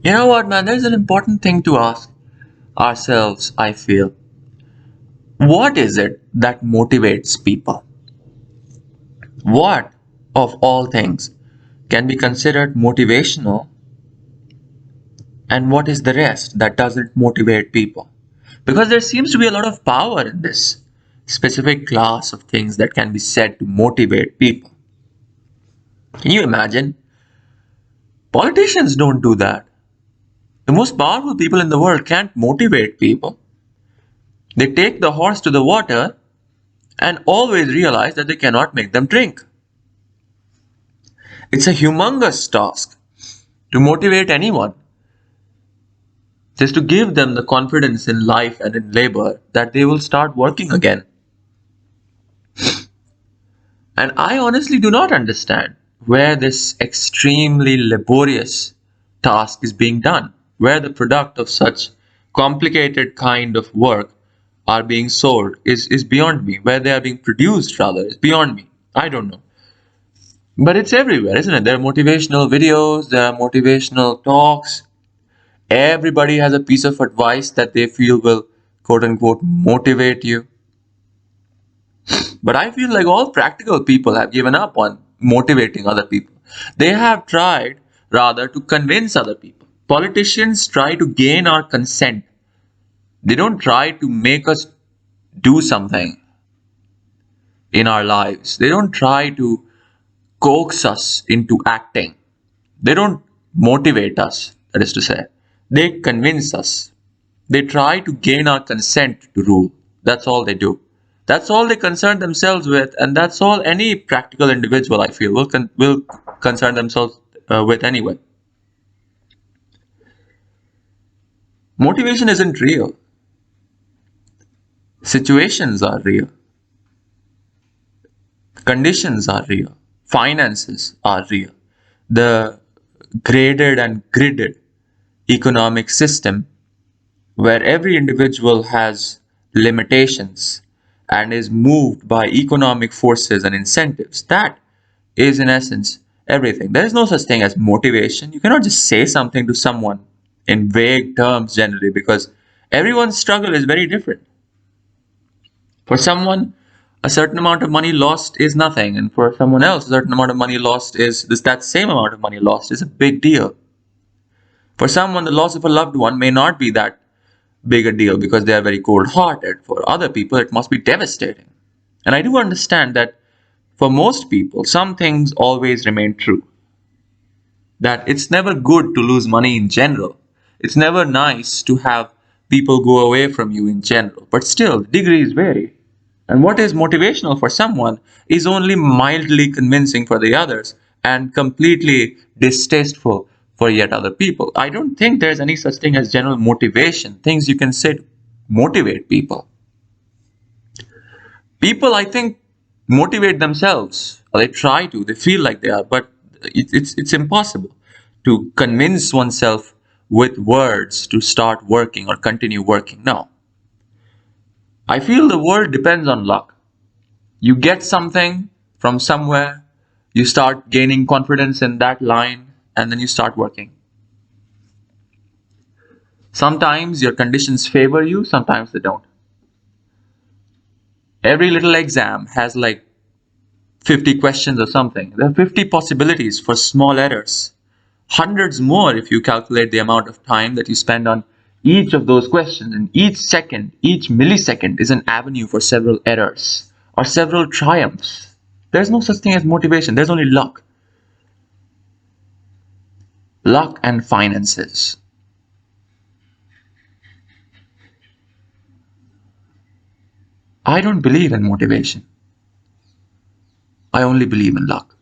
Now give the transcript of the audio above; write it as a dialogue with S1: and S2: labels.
S1: You know what, man? There's an important thing to ask ourselves, I feel. What is it that motivates people? What, of all things, can be considered motivational, and what is the rest that doesn't motivate people? Because there seems to be a lot of power in this specific class of things that can be said to motivate people. Can you imagine? Politicians don't do that. The most powerful people in the world can't motivate people. They take the horse to the water and always realize that they cannot make them drink. It's a humongous task to motivate anyone, just to give them the confidence in life and in labor that they will start working again. And I honestly do not understand where this extremely laborious task is being done, where the product of such complicated kind of work are being sold is beyond me. Where they are being produced, rather, is beyond me. I don't know. But it's everywhere, isn't it? There are motivational videos, there are motivational talks. Everybody has a piece of advice that they feel will quote unquote motivate you. But I feel like all practical people have given up on motivating other people. They have tried rather to convince other people. Politicians try to gain our consent. They don't try to make us do something in our lives. They don't try to coax us into acting. They don't motivate us, that is to say. They convince us. They try to gain our consent to rule. That's all they do. That's all they concern themselves with, and that's all any practical individual, I feel, will concern themselves with anyway. Motivation isn't real. Situations are real. Conditions are real. Finances are real. The graded and gridded economic system where every individual has limitations and is moved by economic forces and incentives. That is, in essence, everything. There is no such thing as motivation. You cannot just say something to someone in vague terms generally because everyone's struggle is very different. For someone, a certain amount of money lost is nothing, and for someone else, a certain amount of money lost is that same amount of money lost is a big deal. For someone, the loss of a loved one may not be that big a deal because they are very cold hearted. For other people, it must be devastating. And I do understand that for most people, some things always remain true. That it's never good to lose money in general. It's never nice to have people go away from you in general. But still, degrees vary. And what is motivational for someone is only mildly convincing for the others and completely distasteful for yet other people. I don't think there's any such thing as general motivation, things you can say to motivate people. People, I think, motivate themselves, or they try to, they feel like they are, but it's impossible to convince oneself with words to start working or continue working. No. I feel the world depends on luck. You get something from somewhere, you start gaining confidence in that line, and then you start working. Sometimes your conditions favor you, sometimes they don't. Every little exam has like 50 questions or something. There are 50 possibilities for small errors. Hundreds more if you calculate the amount of time that you spend on each of those questions. And each second, each millisecond is an avenue for several errors or several triumphs. There's no such thing as motivation, there's only luck. Luck and finances. I don't believe in motivation. I only believe in luck.